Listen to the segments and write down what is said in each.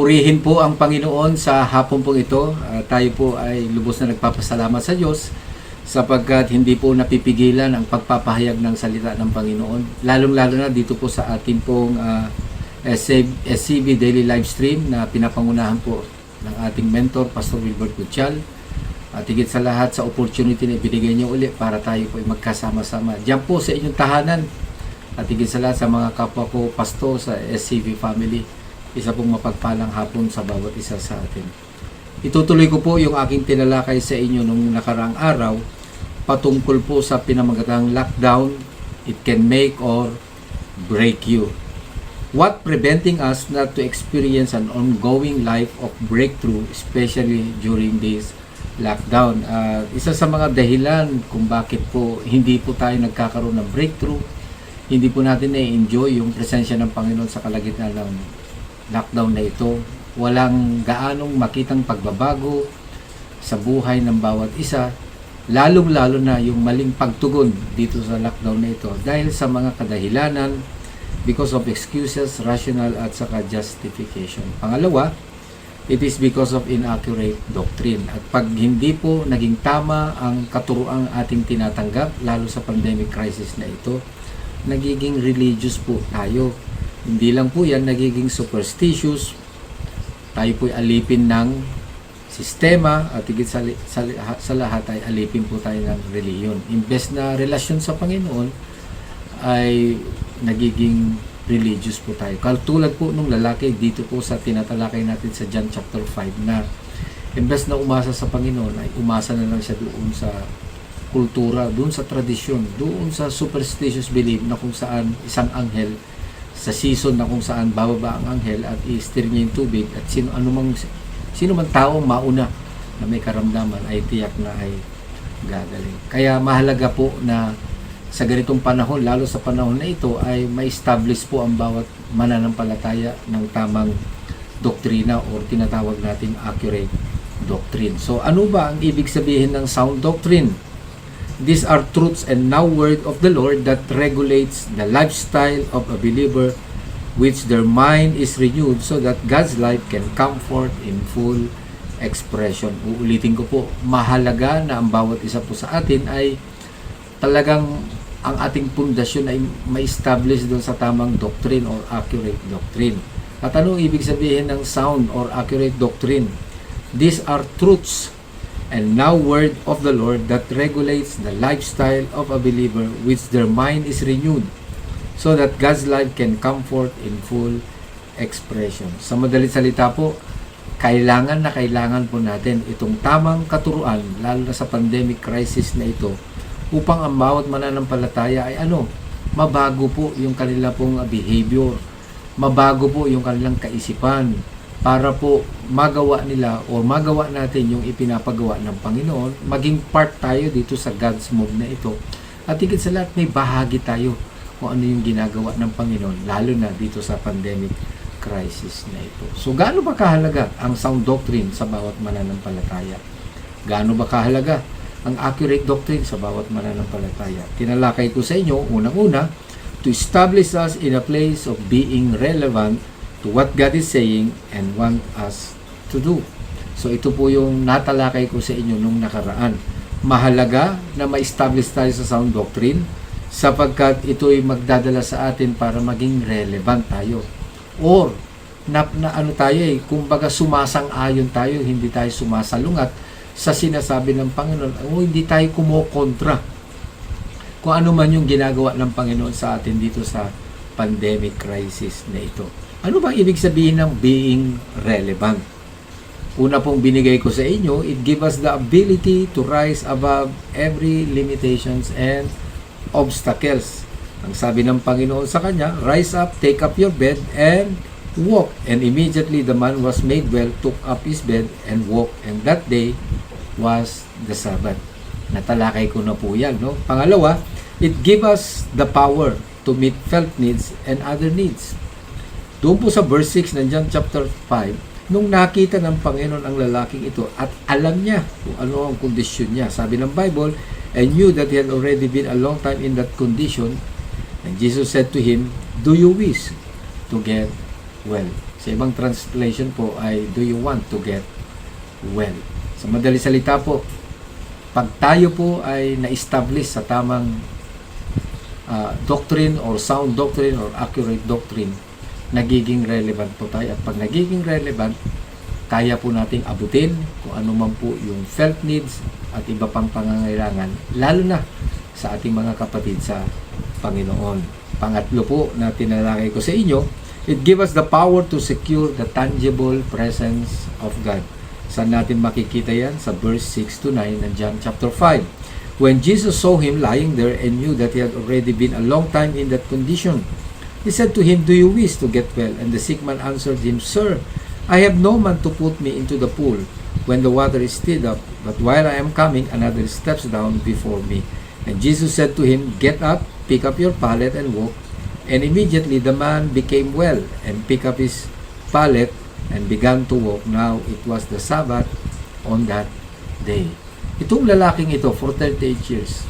Purihin po ang Panginoon sa hapon po ito. Tayo po ay lubos na nagpapasalamat sa Diyos sapagkat hindi po napipigilan ang pagpapahayag ng salita ng Panginoon. Lalong-lalo na dito po sa ating pong SCB Daily Livestream na pinapangunahan po ng ating mentor, Pastor Wilbert Gutierrez. At higit sa lahat sa opportunity na ibinigay niyo uli para tayo po ay magkasama-sama. Diyan po sa inyong tahanan. At higit sa lahat sa mga kapwa ko, Pastor sa SCB family. Isa pong mapagpalang hapon sa bawat isa sa atin. Itutuloy ko po yung aking tinalakay sa inyo nung nakaraang araw patungkol po sa pinamagatang lockdown. It can make or break you. What preventing us not to experience an ongoing life of breakthrough, especially during this lockdown? Isa sa mga dahilan kung bakit po hindi po tayo nagkakaroon ng breakthrough, hindi po natin na-enjoy yung presensya ng Panginoon sa kalagitnaan ng lockdown na ito. Walang gaanong makitang pagbabago sa buhay ng bawat isa, lalong-lalo na yung maling pagtugon dito sa lockdown na ito dahil sa mga kadahilanan, because of excuses, rational at saka justification. Pangalawa, it is because of inaccurate doctrine. At pag hindi po naging tama ang katuruang ating tinatanggap, lalo sa pandemic crisis na ito, nagiging religious po tayo. Hindi lang po yan nagiging superstitious, tayo po'y alipin ng sistema at higit sa lahat ay alipin po tayo ng reliyon. Imbes na relasyon sa Panginoon ay nagiging religious po tayo. Katulad po nung lalaki dito po sa tinatalakay natin sa John chapter 5 na imbes na umasa sa Panginoon ay umasa na lang siya doon sa kultura, doon sa tradisyon, doon sa superstitious belief na kung saan isang anghel sa season na kung saan bababa ang anghel at i-stir niya yung tubig at sino man taong mauna na may karamdaman ay tiyak na ay gagaling. Kaya mahalaga po na sa ganitong panahon, lalo sa panahon na ito, ay ma-establish po ang bawat mananampalataya ng tamang doktrina o tinatawag nating accurate doctrine. So ano ba ang ibig sabihin ng sound doctrine? These are truths and now word of the Lord that regulates the lifestyle of a believer, which their mind is renewed so that God's life can come forth in full expression. Uulitin ko po, mahalaga na ang bawat isa po sa atin ay talagang ang ating pundasyon ay ma-establish doon sa tamang doctrine or accurate doctrine. At anong ibig sabihin ng sound or accurate doctrine? These are truths and now word of the Lord that regulates the lifestyle of a believer, which their mind is renewed so that God's life can come forth in full expression. Sa madalit salita po, kailangan po natin itong tamang katuruan, lalo na sa pandemic crisis na ito, upang ang bawat mananampalataya ay mabago po yung kanila pong behavior, mabago po yung kanilang kaisipan, para po magawa nila o magawa natin yung ipinapagawa ng Panginoon, maging part tayo dito sa God's move na ito. At higit sa lahat, may bahagi tayo kung ano yung ginagawa ng Panginoon, lalo na dito sa pandemic crisis na ito. So, gaano ba kahalaga ang sound doctrine sa bawat mananampalataya? Gaano ba kahalaga ang accurate doctrine sa bawat mananampalataya? Tinalakay ko sa inyo, unang-una, to establish us in a place of being relevant to what God is saying and want us to do. So ito po yung natalakay ko sa inyo nung nakaraan. Mahalaga na ma-establish tayo sa sound doctrine sapagkat ito ay magdadala sa atin para maging relevant tayo. Or kumbaga sumasang-ayon tayo, hindi tayo sumasalungat sa sinasabi ng Panginoon o hindi tayo kumokontra kung ano man yung ginagawa ng Panginoon sa atin dito sa pandemic crisis na ito. Ano bang ibig sabihin ng being relevant? Una pong binigay ko sa inyo, it gives us the ability to rise above every limitations and obstacles. Ang sabi ng Panginoon sa kanya, rise up, take up your bed, and walk. And immediately the man was made well, took up his bed, and walked. And that day was the Sabbath. Natalakay ko na po yan. No? Pangalawa, it gives us the power to meet felt needs and other needs. Doon po sa verse 6 ng John chapter 5, nung nakita ng Panginoon ang lalaking ito at alam niya kung ano ang kondisyon niya. Sabi ng Bible, and knew that he had already been a long time in that condition. And Jesus said to him, do you wish to get well? Sa ibang translation po ay, do you want to get well? Sa madali salita po, pag tayo po ay na-establish sa tamang doctrine or sound doctrine or accurate doctrine, nagiging relevant po tayo. At pag nagiging relevant, kaya po nating abutin kung ano man po yung felt needs at iba pang pangangailangan, lalo na sa ating mga kapatid sa Panginoon. Pangatlo po na tinalakay ko sa inyo, it gives us the power to secure the tangible presence of God. Saan natin makikita yan? Sa verse 6 to 9 ng John chapter 5. When Jesus saw him lying there and knew that he had already been a long time in that condition, he said to him, "Do you wish to get well?" And the sick man answered him, "Sir, I have no man to put me into the pool when the water is stirred up, but while I am coming, another steps down before me." And Jesus said to him, "Get up, pick up your pallet and walk." And immediately the man became well and picked up his pallet and began to walk. Now it was the Sabbath on that day. Itong lalaking ito for 38 years,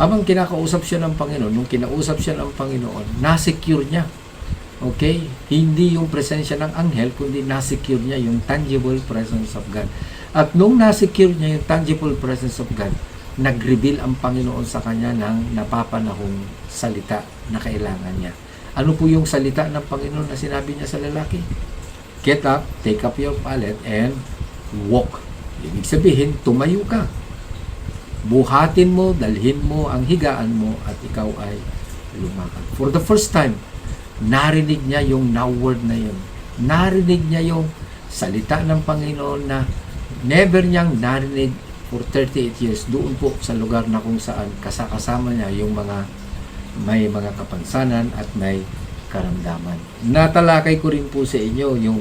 habang kinakausap siya ng Panginoon, nung kinausap siya ng Panginoon, nasecure niya. Okay? Hindi yung presensya ng anghel, kundi nasecure niya yung tangible presence of God. At nung nasecure niya yung tangible presence of God, nag-reveal ang Panginoon sa kanya ng napapanahong salita na kailangan niya. Ano po yung salita ng Panginoon na sinabi niya sa lalaki? Get up, take up your pallet, and walk. Ibig sabihin, tumayo ka. Buhatin mo, dalhin mo ang higaan mo, at ikaw ay lumakad. For the first time, narinig niya yung now word na yun. Narinig niya yung salita ng Panginoon na never niyang narinig for 38 years doon po sa lugar na kung saan kasama niya yung may mga kapansanan at may karamdaman. Natalakay ko rin po sa inyo yung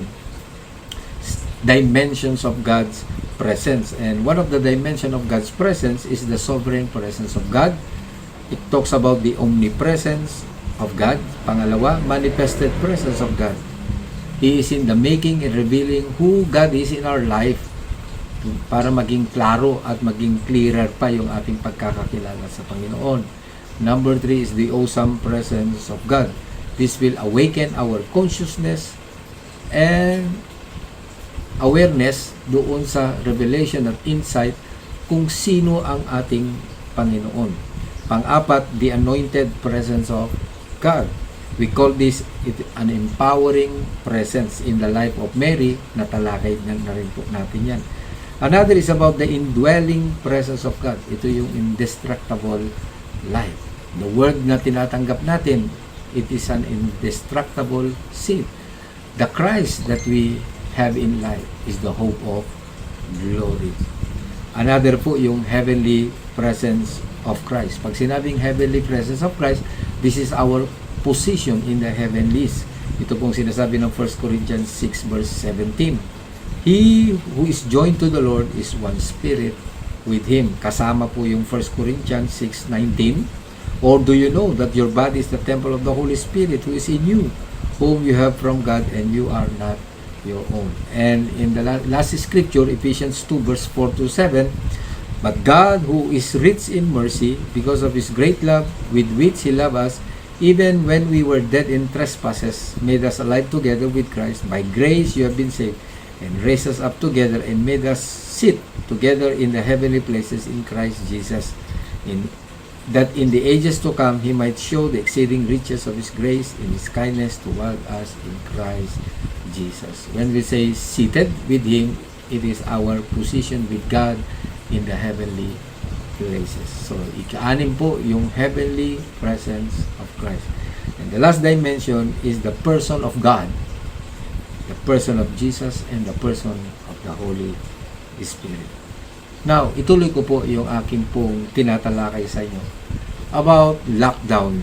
dimensions of God's presence. And one of the dimension of God's presence is the sovereign presence of God. It talks about the omnipresence of God. Pangalawa, manifested presence of God. He is in the making and revealing who God is in our life para maging klaro at maging clearer pa yung ating pagkakakilala sa Panginoon. Number 3 is the awesome presence of God. This will awaken our consciousness and awareness doon sa revelation at insight kung sino ang ating Panginoon. Pang-apat, the anointed presence of God. We call this an empowering presence in the life of Mary. Natalakay na rin po natin yan. Another is about the indwelling presence of God. Ito yung indestructible life. The word na tinatanggap natin, it is an indestructible seed. The Christ that we have in life is the hope of glory. Another po yung heavenly presence of Christ. Pag sinabing heavenly presence of Christ, this is our position in the heavenlies. Ito pong sinasabi ng 1 Corinthians 6 verse 17. He who is joined to the Lord is one spirit with Him. Kasama po yung 1 Corinthians 6:19. Or do you know that your body is the temple of the Holy Spirit who is in you, whom you have from God, and you are not your own. And in the last scripture, Ephesians 2 verse 4 to 7, but God, who is rich in mercy, because of His great love with which He loved us, even when we were dead in trespasses, made us alive together with Christ. By grace you have been saved, and raised us up together, and made us sit together in the heavenly places in Christ Jesus, that in the ages to come He might show the exceeding riches of His grace in His kindness toward us in Christ Jesus. When we say seated with Him, it is our position with God in the heavenly places. So, ika-anim po yung heavenly presence of Christ. And the last dimension is the person of God, the person of Jesus, and the person of the Holy Spirit. Now, ituloy ko po yung aking pong tinatalakay sa inyo about lockdown.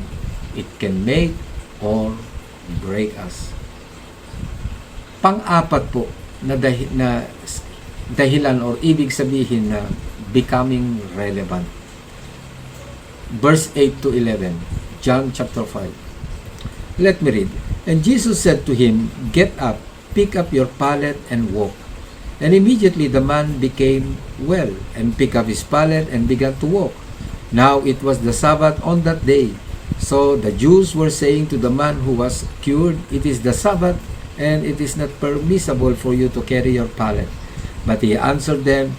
It can make or break us. Pang-apat po na dahilan or ibig sabihin na becoming relevant. Verse 8 to 11, John chapter 5. Let me read. And Jesus said to him, "Get up, pick up your pallet and walk." And immediately the man became well and picked up his pallet and began to walk. Now it was the Sabbath on that day. So the Jews were saying to the man who was cured, "It is the Sabbath. and it is not permissible for you to carry your pallet. But he answered them,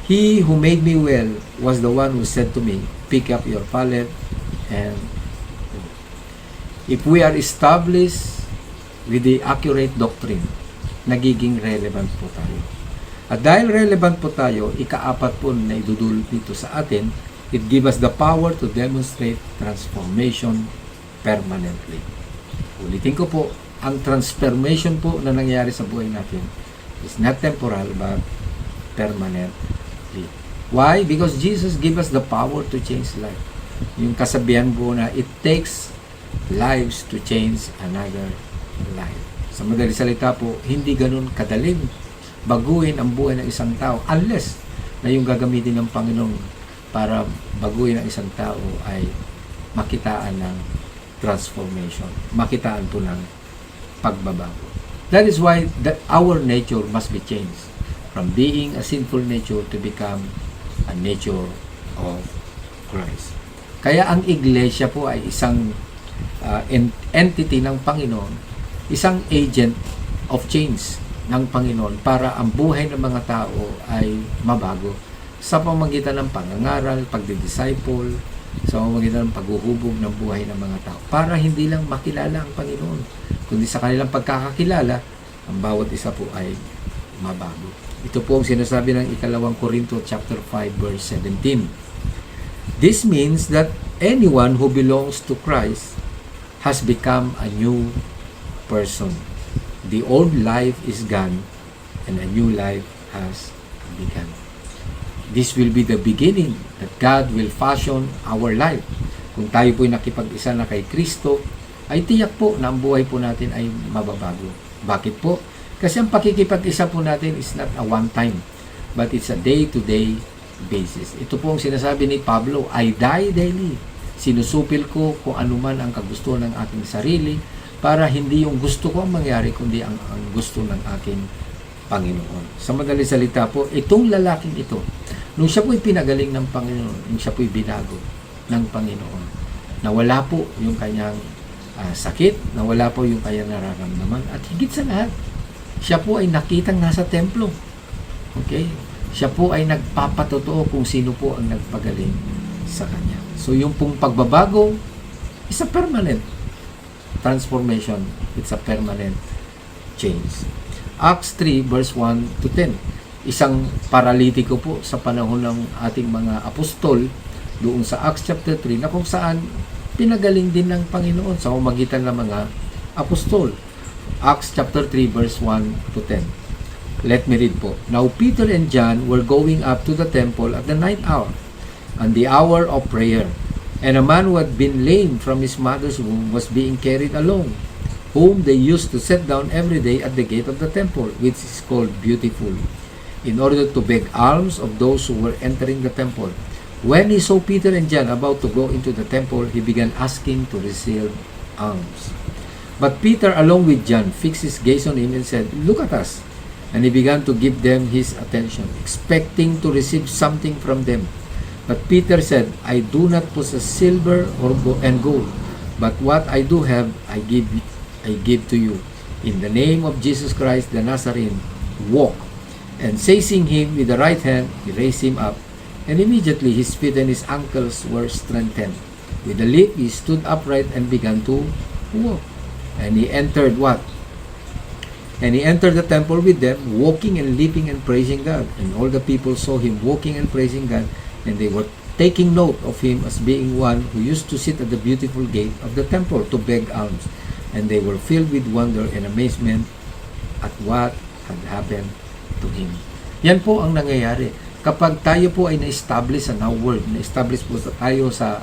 He who made me well was the one who said to me, pick up your pallet and go." If we are established with the accurate doctrine, nagiging relevant po tayo. At dahil relevant po tayo, ikaapat po na idudulot dito sa atin, it gives us the power to demonstrate transformation permanently. Ulitin ko po, ang transformation po na nangyari sa buhay natin is not temporal but permanently. Why? Because Jesus gave us the power to change life. Yung kasabihan po na it takes lives to change another life. Sa madaling salita po, hindi ganun kadaling baguhin ang buhay ng isang tao unless na yung gagamitin ng Panginoon para baguhin ang isang tao ay makitaan ng transformation, makitaan po ng pagbabago. That is why our nature must be changed from being a sinful nature to become a nature of Christ. Kaya ang iglesia po ay isang entity ng Panginoon, isang agent of change ng Panginoon para ang buhay ng mga tao ay mabago sa pamamagitan ng pangangaral, pagdidisciple, sa pamamagitan ng paghuhubog ng buhay ng mga tao para hindi lang makilala ang Panginoon, kundi sa kanilang pagkakakilala, ang bawat isa po ay mabago. Ito po ang sinasabi ng 2 Korinto chapter 5 verse 17. This means that anyone who belongs to Christ has become a new person. The old life is gone and a new life has begun. This will be the beginning that God will fashion our life. Kung tayo po'y nakipag-isa na kay Kristo, ay tiyak po na ang buhay po natin ay mababago. Bakit po? Kasi ang pakikipag-isa po natin is not a one time, but it's a day-to-day basis. Ito po ang sinasabi ni Pablo, I die daily. Sinusupil ko kung anuman ang kagustuhan ng aking sarili para hindi yung gusto ko ang mangyari, kundi ang gusto ng aking Panginoon. Sa madaling salita po, itong lalaking ito, nung siya po'y pinagaling ng Panginoon, nung siya po'y binago ng Panginoon, nawala po yung kanyang sakit, nawala po yung kanyang nararamdaman, at higit sa lahat, siya po ay nakitang nasa templo. Okay? Siya po ay nagpapatotoo kung sino po ang nagpagaling sa kanya. So yung pong pagbabago is a permanent transformation. It's a permanent change. Acts 3 verse 1 to 10. Isang paralitiko po sa panahon ng ating mga apostol doon sa Acts chapter 3 na kung saan pinagaling din ng Panginoon sa pamamagitan ng mga apostol. Acts chapter 3 verse 1 to 10. Let me read po. Now Peter and John were going up to the temple at the ninth hour, and the hour of prayer. And a man who had been lame from his mother's womb was being carried along, whom they used to set down every day at the gate of the temple, which is called Beautiful, in order to beg alms of those who were entering the temple. When he saw Peter and John about to go into the temple, he began asking to receive alms. But Peter, along with John, fixed his gaze on him and said, "Look at us." And he began to give them his attention, expecting to receive something from them. But Peter said, "I do not possess silver or gold, but what I do have, I give to you. In the name of Jesus Christ the Nazarene, walk." And seizing him with the right hand, he raised him up, and immediately his feet and his ankles were strengthened. With a leap, he stood upright and began to walk. And he entered what? And he entered the temple with them, walking and leaping and praising God. And all the people saw him walking and praising God, and they were taking note of him as being one who used to sit at the beautiful gate of the temple to beg alms. And they were filled with wonder and amazement at what had happened to him. Yan po ang nangyayari. Kapag tayo po ay na-establish sa now word, na-establish po tayo sa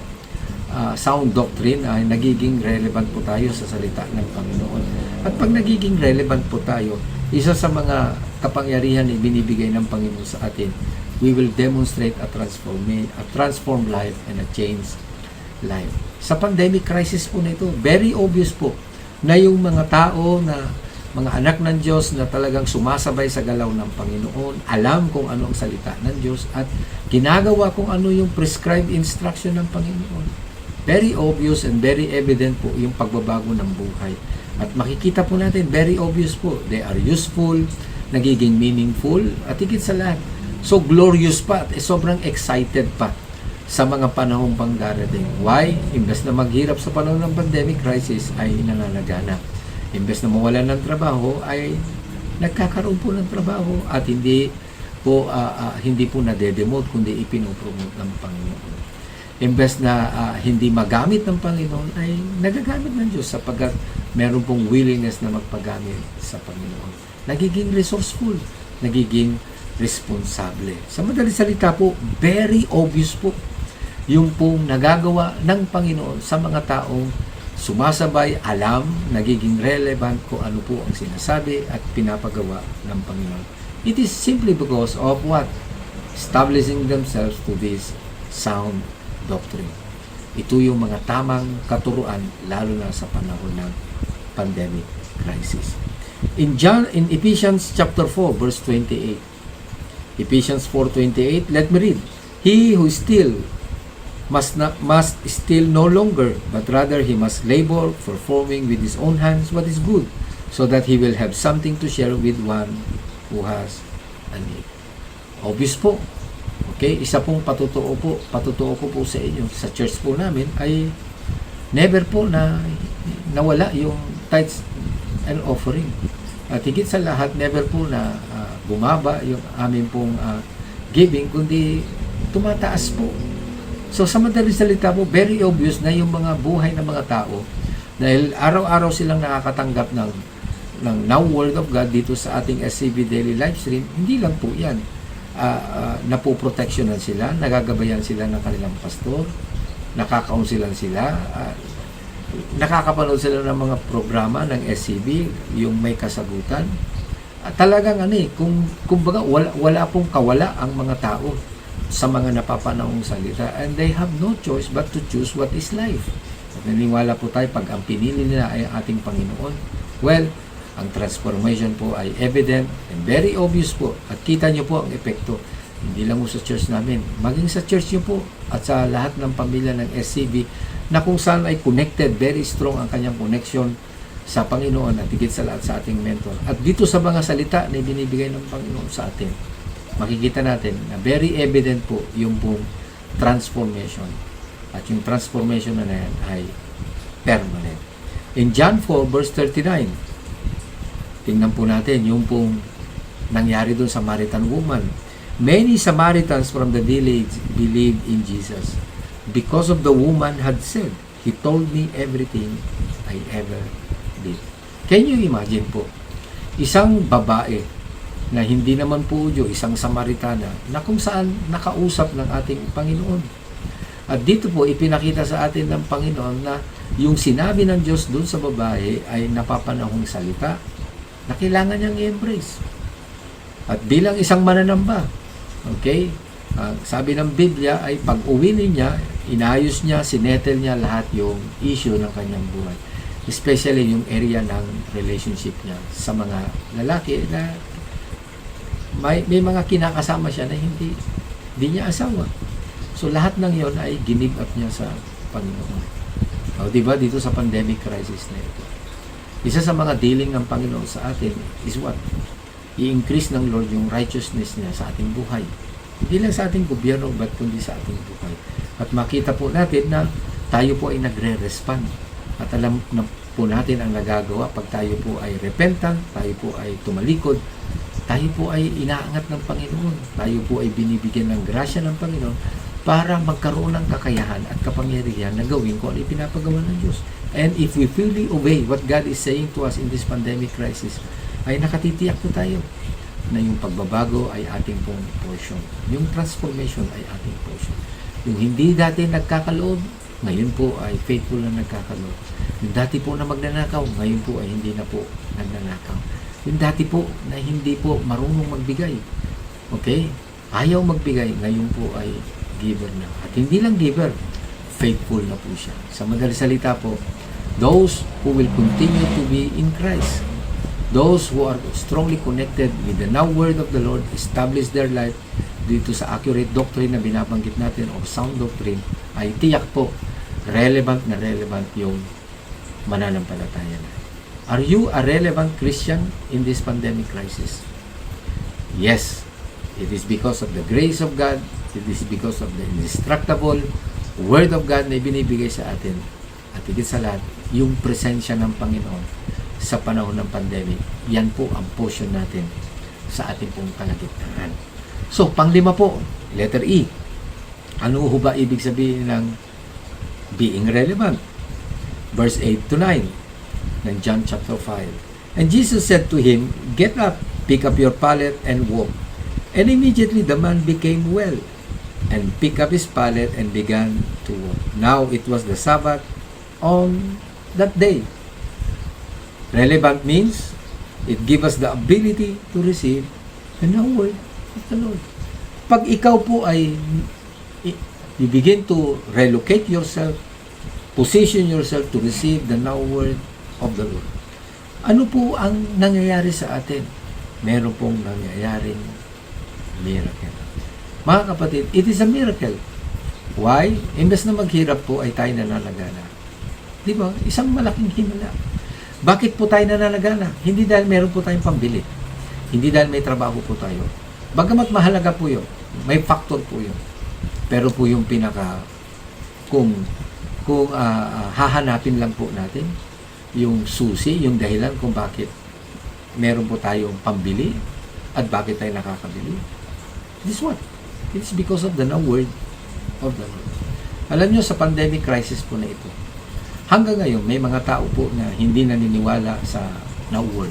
sound doctrine, ay nagiging relevant po tayo sa salita ng Panginoon. At pag nagiging relevant po tayo, isa sa mga kapangyarihan na binibigay ng Panginoon sa atin, we will demonstrate a transformed life and a changed life. Sa pandemic crisis po na ito, very obvious po na yung mga tao na mga anak ng Diyos na talagang sumasabay sa galaw ng Panginoon, alam kung ano ang salita ng Diyos at ginagawa kung ano yung prescribed instruction ng Panginoon. Very obvious and very evident po yung pagbabago ng buhay. At makikita po natin, very obvious po, they are useful, nagiging meaningful, at higit sa lahat, so glorious pa, at sobrang excited pa sa mga panahong pang-darating. Why? Imbes na maghirap sa panahon ng pandemic crisis, ay nananagana. Imbes na mawalan ng trabaho, ay nagkakaroon po ng trabaho at hindi po nade-demote, kundi ipinopromote ng Panginoon. Imbes na hindi magamit ng Panginoon, ay nagagamit ng Diyos sapagkat meron pong willingness na magpagamit sa Panginoon. Nagiging resourceful, nagiging responsable. Sa madaling salita po, very obvious po yung pong nagagawa ng Panginoon sa mga taong sumasabay, alam, nagiging relevant kung ano po ang sinasabi at pinapagawa ng Panginoon. It is simply because of what? Establishing themselves to this sound doctrine. Ito yung mga tamang katuruan lalo na sa panahon ng pandemic crisis. In Ephesians chapter 4 verse 28. Ephesians 4:28, let me read. He who still must still no longer, but rather he must labor, performing with his own hands what is good, so that he will have something to share with one who has a need. Obvious po. Okay, isa pong patutuo ko po sa inyo, sa church po namin ay never po na nawala yung tithes and offering. At higit sa lahat, never po na bumaba yung aming pong giving, kundi tumataas po. So sa madaling salita po, very obvious na yung mga buhay ng mga tao, dahil araw-araw silang nakakatanggap ng Now Word of God dito sa ating SCB Daily Livestream, hindi lang po yan. Napoproteksyonan sila, nagagabayan sila ng kanilang pastor, nakakaunsilan sila, nakakapanood sila ng mga programa ng SCB, yung may kasagutan. Talagang kumbaga wala pong kawala ang mga tao sa mga napapanahong salita, and they have no choice but to choose what is life. At naniniwala po tayo, pag ang pinili nila ay ating Panginoon, well, ang transformation po ay evident and very obvious po. At kita nyo po ang epekto. Hindi lang po sa church namin, maging sa church nyo po at sa lahat ng pamilya ng SCB na kung saan ay connected, very strong ang kanyang connection sa Panginoon at higit sa lahat sa ating mentor. At dito sa mga salita na binibigay ng Panginoon sa atin, makikita natin na very evident po yung pong transformation. At yung transformation na yan ay permanent. In John 4 verse 39, tingnan po natin yung pong nangyari doon sa Samaritan woman. Many Samaritans from the village believed in Jesus because of the woman had said, He told me everything I ever did. Can you imagine po? Isang babae na hindi naman po Diyos, isang Samaritana, na kung saan nakausap ng ating Panginoon. At dito po, ipinakita sa atin ng Panginoon na yung sinabi ng Diyos doon sa babae ay napapanahong salita na kailangan niyang i-embrace. At bilang isang mananamba, okay, sabi ng Biblia ay pag-uwi niya, inayos niya, sinettle niya lahat yung issue ng kanyang buhay. Especially yung area ng relationship niya sa mga lalaki na may mga kinakasama siya na hindi niya asawa. So lahat ng yon ay give up niya sa Panginoon. O, diba dito sa pandemic crisis na ito? Isa sa mga dealing ng Panginoon sa atin is what? I-increase ng Lord yung righteousness niya sa ating buhay. Hindi lang sa ating gobyerno, but kundi sa ating buhay. At makita po natin na tayo po ay nagre-respond. At alam na po natin ang nagagawa pag tayo po ay repentant, tayo po ay tumalikod, tayo po ay inaangat ng Panginoon, tayo po ay binibigyan ng grasya ng Panginoon para magkaroon ng kakayahan at kapangyarihan na gawin ko ano ipinapagawa ng Diyos. And if we fully obey what God is saying to us in this pandemic crisis, ay nakatitiyak po tayo na yung pagbabago ay ating pong portion. Yung transformation ay ating portion. Yung hindi dati nagkakaloob, ngayon po ay faithful na nagkakaloob. Yung dati po na magnanakaw, ngayon po ay hindi na po nagnanakaw. Yung dati po na hindi po marunong magbigay, okay, ayaw magbigay, ngayon po ay giver na. At hindi lang giver, faithful na po siya. Sa madaling salita po, those who will continue to be in Christ, those who are strongly connected with the now word of the Lord, establish their life dito sa accurate doctrine na binabanggit natin o sound doctrine, ay tiyak po relevant na relevant yung mananampalataya na. Are you a relevant Christian in this pandemic crisis? Yes. It is because of the grace of God. It is because of the indestructible Word of God na binibigay sa atin. At higit sa lahat, yung presensya ng Panginoon sa panahon ng pandemic. Yan po ang portion natin sa ating pong kalagitnaan. So, panglima po, letter E. Ano ho ba ibig sabihin ng being relevant? Verse 8 to 9 ng John chapter 5. And Jesus said to him, "Get up, pick up your pallet and walk." And immediately the man became well and picked up his pallet and began to walk. Now it was the Sabbath on that day. Relevant means it gives us the ability to receive the now word of the Lord. Pag ikaw po ay you begin to relocate yourself, position yourself to receive the now word of the Lord. Ano po ang nangyayari sa atin? Meron pong nangyayaring miracle. Mga kapatid, it is a miracle. Why? Imbes na maghirap po ay tayo nananagana. Di ba? Isang malaking himala. Bakit po tayo nananagana? Hindi dahil meron po tayong pambili. Hindi dahil may trabaho po tayo. Bagamat mahalaga po yun. May factor po yun. Pero po yung pinaka kung hahanapin lang po natin yung susi, yung dahilan kung bakit meron po tayong pambili at bakit tayo nakakabili. This one. It's because of the now word of the Lord. Alam nyo, sa pandemic crisis po na ito, hanggang ngayon, may mga tao po na hindi naniniwala sa now word.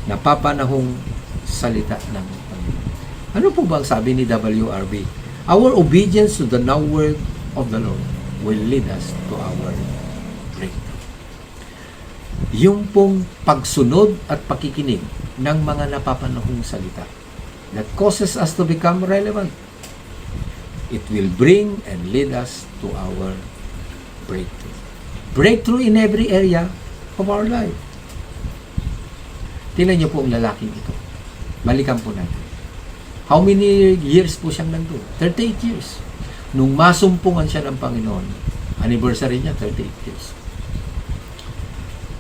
Napapanahong salita ng Panginoon. Ano po ba ang sabi ni WRB? Our obedience to the now word of the Lord will lead us to our breakthrough. Yung pong pagsunod at pakikinig ng mga napapanahong salita that causes us to become relevant. It will bring and lead us to our breakthrough. Breakthrough in every area of our life. Tingnan niyo po ang lalaking ito. Balikan po natin. How many years po siyang nandun? 38 years. Nung masumpungan siya ng Panginoon, anniversary niya, 38 years.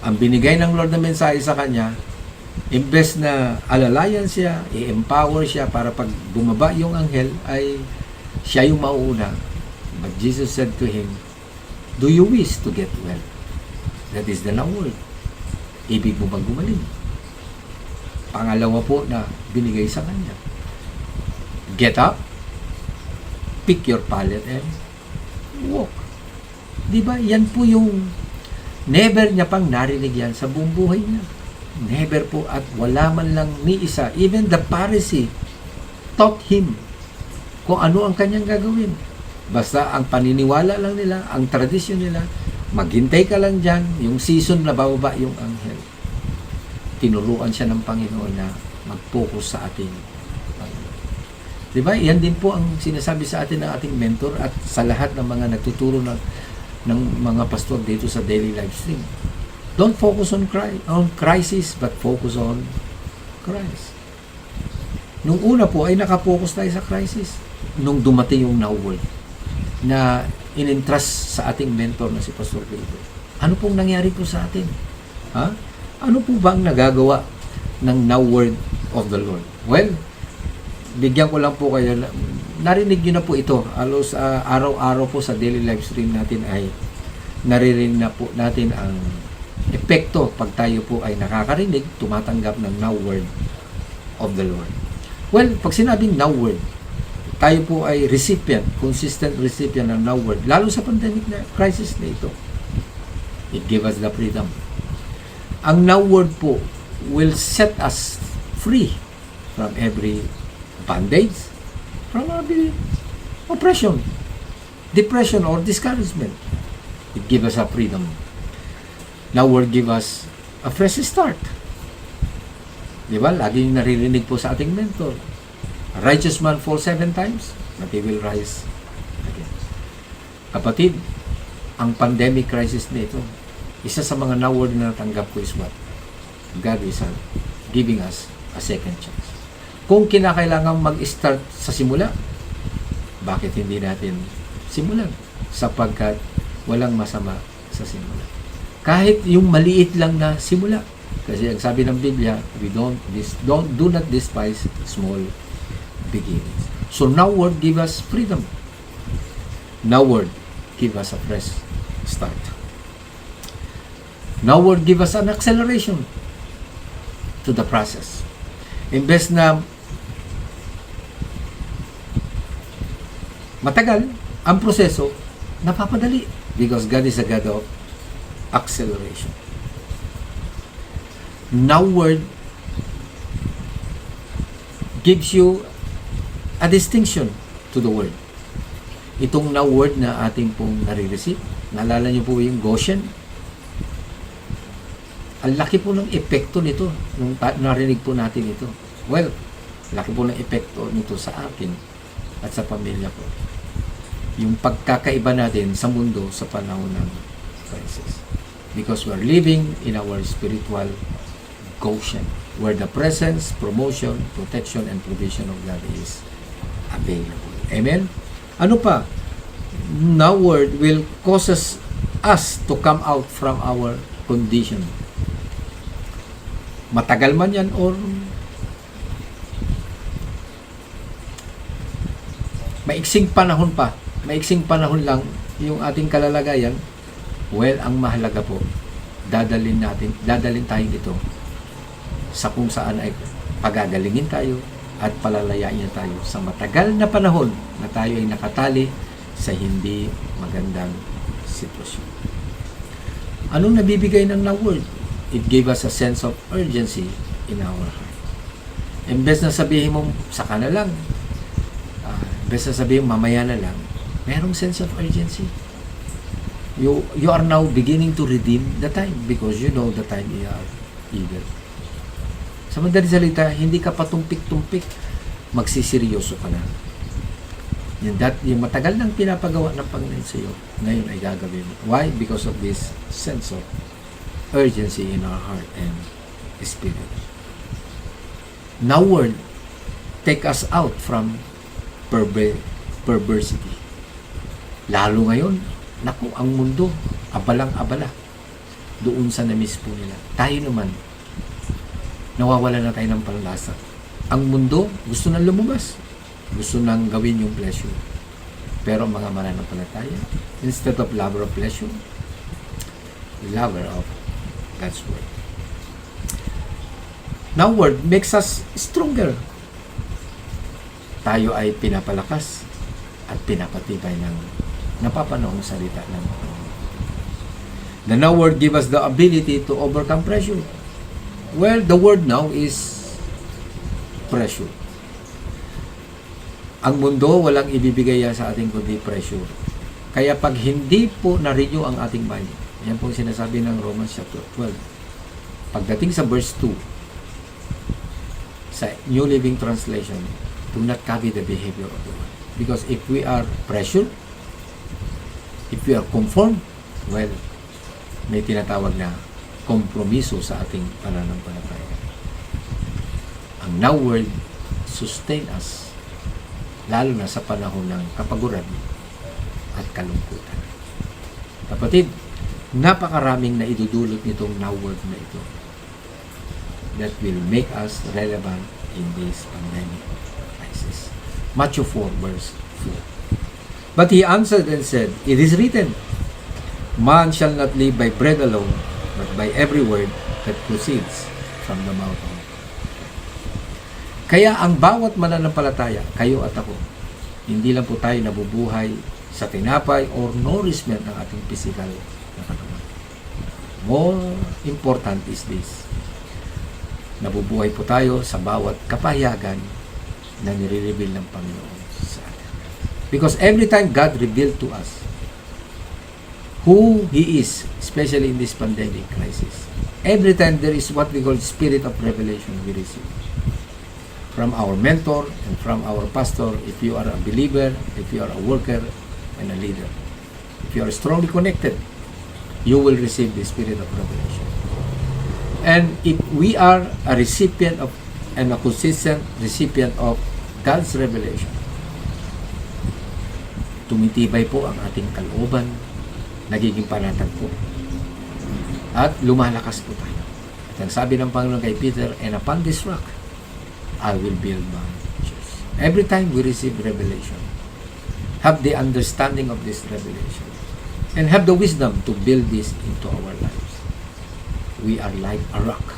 Ang binigay ng Lord na mensahe sa kanya, imbes na alalayan siya, i-empower siya para pag bumaba yung anghel, ay siya yung mauuna. But Jesus said to him, "Do you wish to get well?" That is the now word. Ibig mo bang gumaling? Pangalawa po na binigay sa kanya. Get up, pick your pallet and walk. Diba? Yan po yung never niya pang narinig yan sa buong buhay niya. Never po, at wala man lang ni isa. Even the Pharisee taught him kung ano ang kanyang gagawin. Basta ang paniniwala lang nila, ang tradisyon nila, maghintay ka lang dyan, yung season na bababa yung anghel. Tinuruan siya ng Panginoon na mag-focus sa ating Panginoon. Diba? Yan din po ang sinasabi sa atin ng ating mentor at sa lahat ng mga nagtuturo ng mga pastor dito sa daily live stream. Don't focus on crisis, but focus on Christ. Nung una po ay nakapokus tayo sa crisis. Nung dumating yung now word na in-entrust sa ating mentor na si Pastor Pedro, ano pong nangyari po sa atin? Ha? Ano po ba ang nagagawa ng now word of the Lord? Well, bigyan ko lang po kayo, narinig nyo na po ito. Alos araw-araw po sa daily live stream natin ay naririnig na po natin ang epekto pag tayo po ay nakakarinig, tumatanggap ng now word of the Lord. Well, pag sinabing now word, tayo po ay recipient, consistent recipient ng now word, lalo sa pandemic na crisis na ito. It gives us the freedom. Ang now word po will set us free from every bondage, from every oppression, depression, or discouragement. It gives us a freedom. Now word give us a fresh start. Di ba? Laging naririnig po sa ating mentor. A righteous man falls 7 times, but he will rise again. Kapatid, ang pandemic crisis na ito, isa sa mga now word na natanggap ko is what? God is giving us a second chance. Kung kinakailangan mag-start sa simula, bakit hindi natin simulan? Sapagkat walang masama sa simula. Kahit yung maliit lang na simula, Kasi ang sabi ng Biblia, do not despise small beginnings. So now word give us freedom. Now word give us a fresh start. Now word give us an acceleration to the process. Imbes na matagal ang proseso, napapadali because God is a God of acceleration. Now word gives you a distinction to the word. Itong now word na ating pong nare-receive, naalala niyo po yung Goshen? Ang laki po ng epekto nito nung narinig po natin ito. Well, laki po ng epekto nito sa akin at sa pamilya ko. Yung pagkakaiba natin sa mundo sa panahon ng crisis. Because we're living in our spiritual Goshen, where the presence, promotion, protection, and provision of God is available. Amen? Ano pa? Now word will cause us to come out from our condition. Matagal man yan or maiksing panahon pa, maiksing panahon lang yung ating kalalagayan, well, ang mahalaga po, dadalhin tayo dito sa kung saan ay pagagalingin tayo at palalayain niya tayo sa matagal na panahon na tayo ay nakatali sa hindi magandang sitwasyon. Anong nabibigay ng now word? It gave us a sense of urgency in our heart. Imbes na sabihin mo, saka na lang, imbes na sabihin mamaya na lang, merong sense of urgency. You are now beginning to redeem the time because you know the time you are evil. Sa madaling salita, hindi ka patumpik-tumpik, magsiseryoso ka na. Yung matagal nang pinapagawa ng Panginoon sa iyo, ngayon ay gagawin mo. Why? Because of this sense of urgency in our heart and spirit. Now word, take us out from perversity. Lalo ngayon, naku, ang mundo, abalang-abala doon sa na-miss po nila. Tayo naman, nawawala na tayo ng panlasa. Ang mundo, gusto nang lumabas. Gusto nang gawin yung pleasure. Pero mga mananampalataya, instead of lover of pleasure, lover of God's word. Now word makes us stronger. Tayo ay pinapalakas at pinapatibay ng napapanoong salita ng Panginoon. The now word give us the ability to overcome pressure. Well, the word now is pressure. Ang mundo, walang ibibigay yan sa ating kundi pressure. Kaya pag hindi po na-renew ang ating mind, yan po sinasabi ng Romans chapter 12. Pagdating sa verse 2, sa New Living Translation, do not copy the behavior of the world. Because if we are pressured, if we are conformed, well, may tinatawag na kompromiso sa ating pananampalataya. Ang now word sustain us, lalo na sa panahon ng kapaguran at kalungkutan. Kapatid, napakaraming na idudulot nitong now word na ito that will make us relevant in this pandemic crisis. Matthew 4 verse 4. But he answered and said, it is written, man shall not live by bread alone, but by every word that proceeds from the mouth of God. Kaya ang bawat mananampalataya, kayo at ako, hindi lang po tayo nabubuhay sa tinapay or nourishment ng ating physical na katawan. More important is this. Nabubuhay po tayo sa bawat kapahayagan na nire-reveal ng Panginoon sa atin. Because every time God revealed to us who He is, especially in this pandemic crisis, every time there is what we call spirit of revelation we receive. From our mentor and from our pastor, if you are a believer, if you are a worker and a leader, if you are strongly connected, you will receive the spirit of revelation. And if we are a recipient of and a consistent recipient of God's revelation, tumitibay po ang ating kalooban, nagiging panatag po, at lumalakas po tayo. At At ang sabi ng Panginoon kay Peter, and upon this rock, I will build my church. Every time we receive revelation, have the understanding of this revelation, and have the wisdom to build this into our lives. We are like a rock,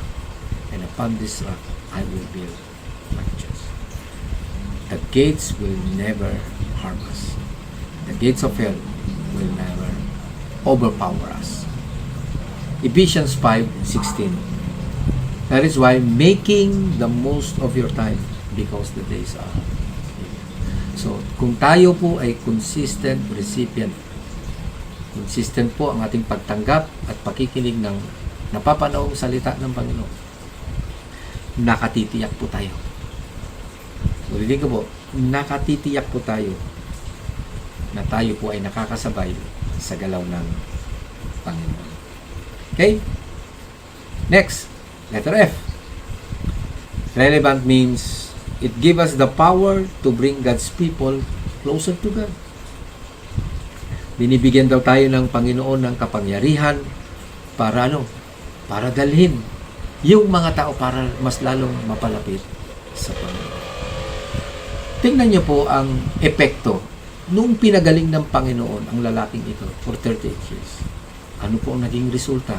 and upon this rock, I will build my church. The gates will never harm us. The gates of hell will never overpower us. Ephesians 5:16. That is why making the most of your time because the days are evil. So, kung tayo po ay consistent recipient, consistent po ang ating pagtanggap at pakikinig ng napapanoong salita ng Panginoon, nakatitiyak po tayo. Ulitin ko po, nakatitiyak po tayo na tayo po ay nakakasabay sa galaw ng Panginoon. Okay? Next, letter F. Relevant means it gives us the power to bring God's people closer to God. Binibigyan daw tayo ng Panginoon ng kapangyarihan para para dalhin yung mga tao para mas lalong mapalapit sa Panginoon. Tingnan niyo po ang epekto nung pinagaling ng Panginoon ang lalaking ito for 38 years. Ano po ang naging resulta?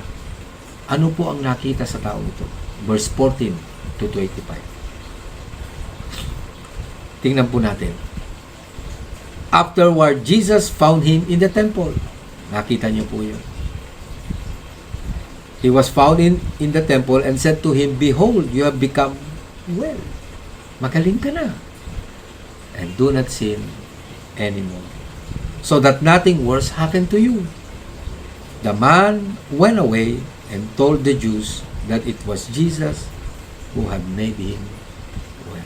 Ano po ang nakita sa taong ito? Verse 14 to 25. Tingnan po natin. Afterward, Jesus found him in the temple. Nakita niyo po yun. He was found in the temple and said to him, Behold, you have become well. Magaling ka na. And do not sin anymore, so that nothing worse happened to you. The man went away and told the Jews that it was Jesus who had made him well.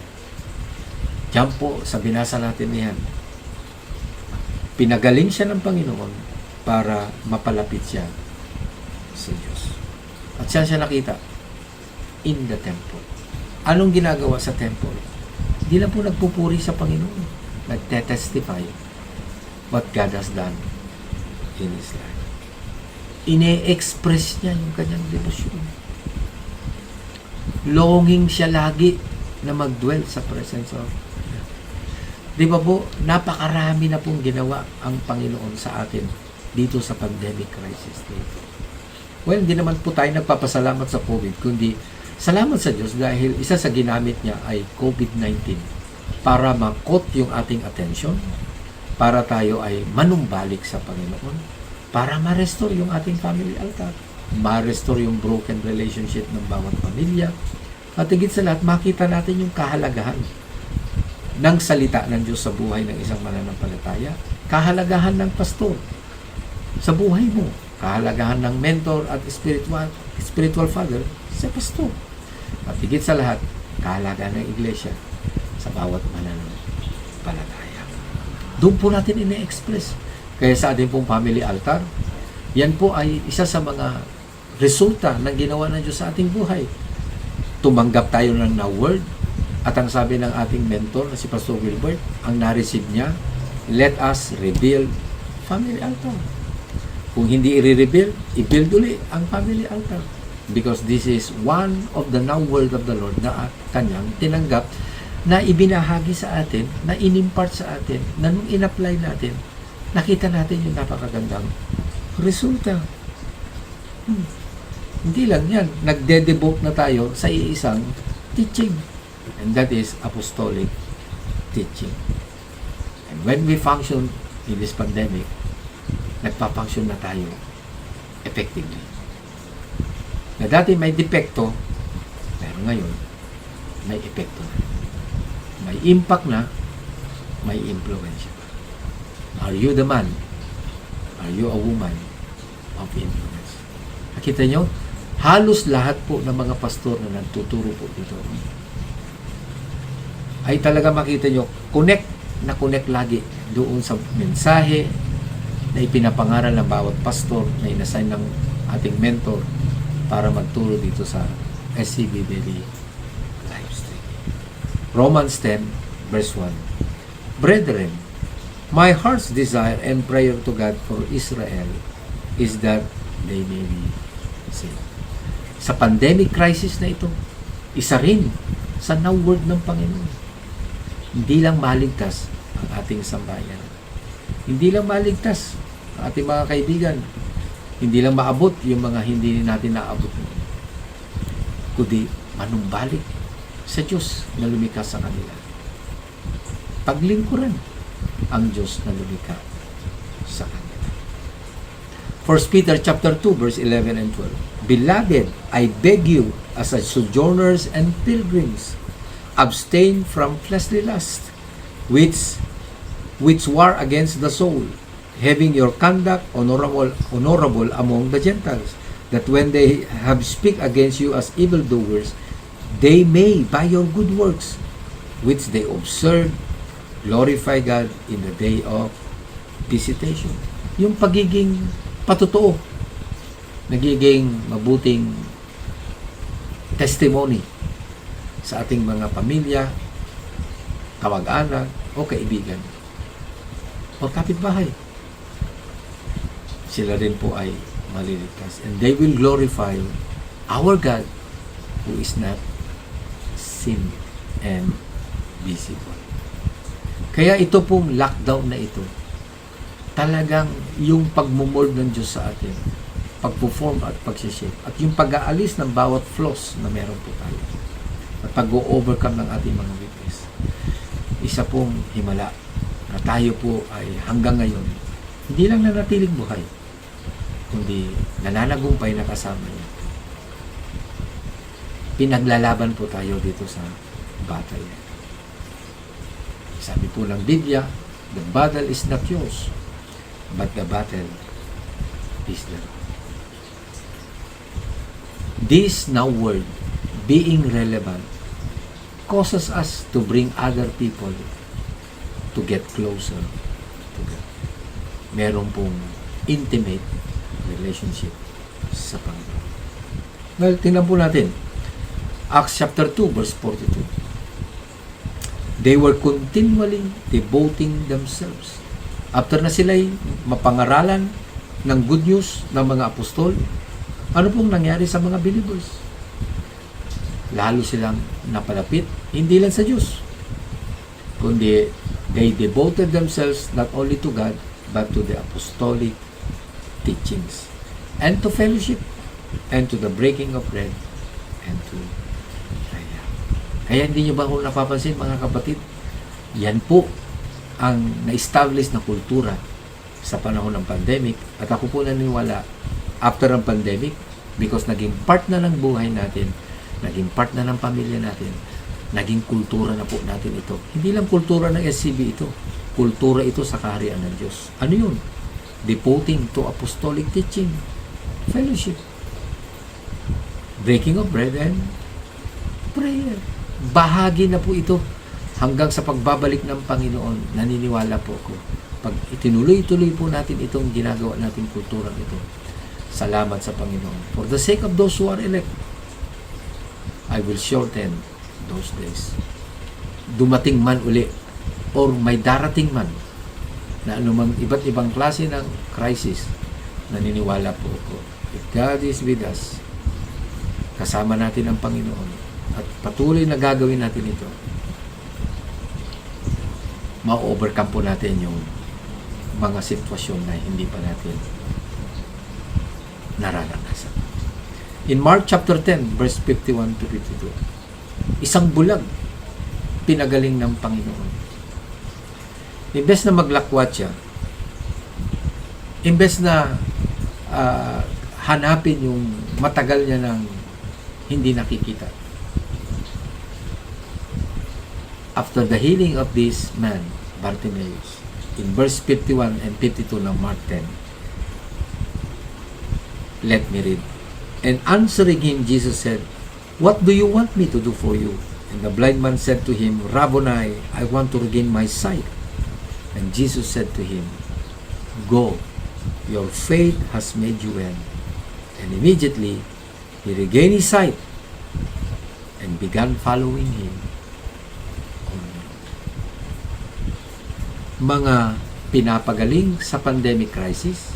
Diyan po, sa binasa natin niyan, pinagaling siya ng Panginoon para mapalapit siya sa Diyos. At siya nakita in the temple. Anong ginagawa sa temple? Hindi lang po nagpupuri sa Panginoon. Nagtetestify what God has done in His life. Ine-express niya yung kanyang devotion. Longing siya lagi na mag-dwell sa presence of God. Di ba po, napakarami na pong ginawa ang Panginoon sa atin dito sa pandemic crisis dito. Well, hindi naman po tayo nagpapasalamat sa COVID, kundi salamat sa Diyos dahil isa sa ginamit niya ay COVID-19 para makot yung ating attention, para tayo ay manumbalik sa Panginoon, para ma-restore yung ating family altar, ma-restore yung broken relationship ng bawat pamilya, at higit sa lahat, makita natin yung kahalagahan ng salita ng Diyos sa buhay ng isang mananampalataya, kahalagahan ng pastor sa buhay mo, kahalagahan ng mentor at spiritual father sa pastor. At higit sa lahat, kahalagahan ng iglesia sa bawat mananampalataya. Doon po natin ine-express. Kaya sa ating pong family altar, yan po ay isa sa mga resulta ng ginawa ng Diyos sa ating buhay. Tumanggap tayo ng na-word, at ang sabi ng ating mentor na si Pastor Wilbert, ang na-receive niya, let us rebuild family altar. Kung hindi i-rebuild, i-build uli ang family altar. Because this is one of the now word of the Lord na kanyang tinanggap, na ibinahagi sa atin, na inimpart sa atin, na nung in-apply natin, nakita natin yung napakagandang resulta. Hindi lang yan, nagde-devote na tayo sa iisang teaching. And that is apostolic teaching. And when we function in this pandemic, nagpa-function na tayo effectively. Na dati may depekto, pero ngayon, may epekto na. May impact na, may influence na. Are you the man? Are you a woman of influence? Nakita nyo, halos lahat po ng mga pastor na nagtuturo po dito ay talaga makita nyo, connect lagi doon sa mensahe na ipinapangaral ng bawat pastor na inassign ng ating mentor para magturo dito sa SCB Daily Livestream. Romans 10 verse 1. Brethren, my heart's desire and prayer to God for Israel is that they may be saved. sa pandemic crisis na ito, isa rin sa na-word ng Panginoon. Hindi lang maligtas ang ating sambayan. Hindi lang maligtas ang ating mga kaibigan. Hindi lang maabot yung mga hindi natin naabot. Kundi manumbalik sa Diyos na lumikha sa kanila. Paglingkuran ang Diyos na lumikha sa kanila. 1 Peter chapter 2 verse 11 and 12. Beloved, I beg you as a sojourners and pilgrims, abstain from fleshly lust, which war against the soul, having your conduct honorable among the Gentiles, that when they have speak against you as evildoers, they may, by your good works, which they observe, glorify God in the day of visitation. Yung pagiging patotoo, nagiging mabuting testimony sa ating mga pamilya, kamag-anak, o kaibigan, o kapitbahay. Sila rin po ay maliligtas. And they will glorify our God who is not seen and visible. Kaya ito pong lockdown na ito, talagang yung pagmumold ng Diyos sa atin, pagpo-form at pag-shape, at yung pag-aalis ng bawat flaws na meron po tayo, at pag-overcome ng ating mga weakness. Isa pong himala na tayo po ay hanggang ngayon, hindi lang nanatiling buhay, kundi nananagumpay na kasama niya. Pinaglalaban po tayo dito sa battle. Sabi po ng Biblia, the battle is not yours, but the battle is the Lord. This now word, being relevant, causes us to bring other people to get closer to God. Meron pong intimate relationship sa Panginoon. Well, tingnan po natin. Acts chapter 2, verse 42. They were continually devoting themselves. After na sila'y mapangaralan ng good news ng mga apostol, ano pong nangyari sa mga believers? Lalo silang napalapit, hindi lang sa Diyos, kundi they devoted themselves not only to God, but to the apostolic teachings, and to fellowship, and to the breaking of bread, and to prayer. Kaya hindi nyo ba kung napapansin, mga kapatid, yan po ang na-establish na kultura sa panahon ng pandemic, at ako po naniniwala after ang pandemic, because naging part na ng buhay natin, naging part na ng pamilya natin, naging kultura na po natin ito. Hindi lang kultura ng SCB ito, kultura ito sa kaharian ng Diyos. Ano yun? Devoting to apostolic teaching, fellowship, breaking of bread, and prayer. Bahagi na po ito hanggang sa pagbabalik ng Panginoon. Naniniwala po ako, pag itinuloy-tuloy po natin itong ginagawa natin kulturang ito, salamat sa Panginoon. For the sake of those who are elect, I will shorten those days. Dumating man uli, or may darating man, na anumang iba't ibang klase ng crisis, naniniwala po ako, if God is with us, kasama natin ang Panginoon, at patuloy na gagawin natin ito, ma-overcome po natin yung mga sitwasyon na hindi pa natin nararanasan. In Mark chapter 10, verse 51 to 52, isang bulag pinagaling ng Panginoon. Imbes na maglakwat siya, imbes na hanapin yung matagal niya ng hindi nakikita. After the healing of this man, Bartimaeus, in verse 51 and 52 ng Mark 10, let me read. And answering him, Jesus said, "What do you want me to do for you?" And the blind man said to him, "Rabboni, I want to regain my sight." And Jesus said to him, "Go, your faith has made you well." And immediately, he regained his sight and began following him. Mga pinapagaling sa pandemic crisis,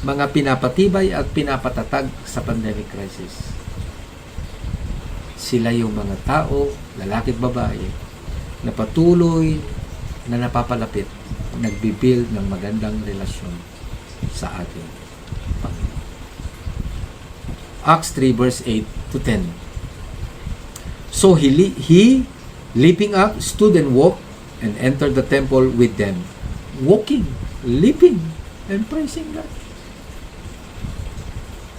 mga pinapatibay at pinapatatag sa pandemic crisis. sila yung mga tao, lalaki at babae, na patuloy na napapalapit, nagbibuild ng magandang relasyon sa ating Panginoon. Acts 3 verse 8 to 10. So he leaping up, stood and walked, and entered the temple with them. Walking, leaping, and praising God.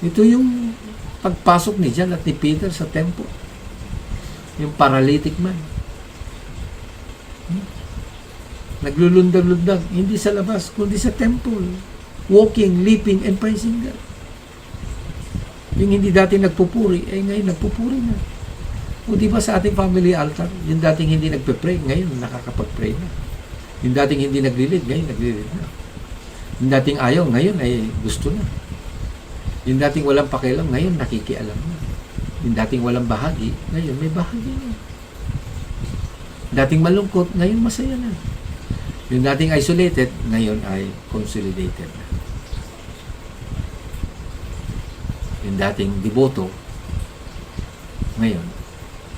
Ito yung pagpasok ni John at ni Peter sa temple. Yung paralytic man. Naglulundag-lundag, hindi sa labas, kundi sa temple. Walking, leaping, and praising God. Yung hindi dati nagpupuri, ay ngayon nagpupuri na. O di ba sa ating family altar, yung dating hindi nagpe-pray, ngayon nakakapag-pray na. Yung dating hindi nag-lead, ngayon nag-lead na. Yung dating ayaw, ngayon ay gusto na. Yung dating walang pakialam, ngayon nakikialam na. Yung dating walang bahagi, ngayon may bahagi na. Dating malungkot, ngayon masaya na. Yung dating isolated, ngayon ay consolidated na. Yung dating devoto, ngayon,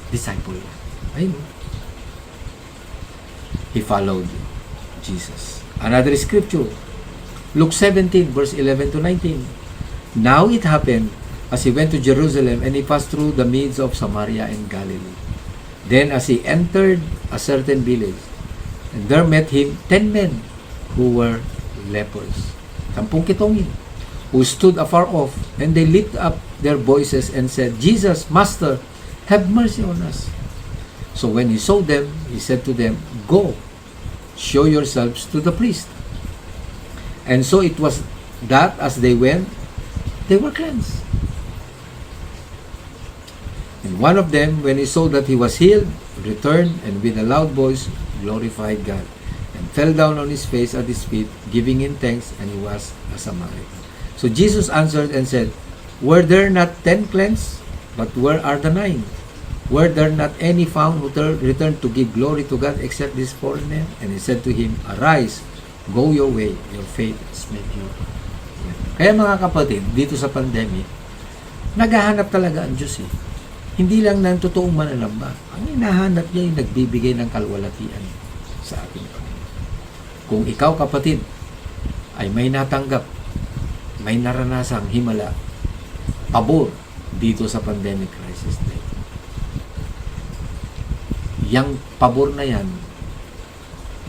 disciple na. Ayun. He followed Jesus. Another scripture, Luke 17, verse 11 to 19. Now it happened, as he went to Jerusalem, and he passed through the midst of Samaria and Galilee. Then as he entered a certain village, and there met him 10 men who were lepers, 10 kitongin, who stood afar off, and they lifted up their voices and said, Jesus, Master, have mercy on us. So when he saw them, he said to them, Go, show yourselves to the priest. And so it was that as they went, they were cleansed. And one of them, when he saw that he was healed, returned and with a loud voice glorified God, and fell down on his face at his feet, giving him thanks, and he was a Samaritan. So Jesus answered and said, Were there not 10 cleansed? But where are the 9? Were there not any found who returned to give glory to God except this foreigner? And he said to him, Arise, go your way, your faith has made you well. Kaya mga kapatid, dito sa pandemic, naghahanap talaga ang Diyos eh. Hindi lang ng totoong mananamba. Ang hinahanap niya yung nagbibigay ng kalwalatian sa ating Panginoon. Kung ikaw kapatid ay may natanggap, may naranasang himala, pabor dito sa pandemic crisis na ito. Yang pabor na yan,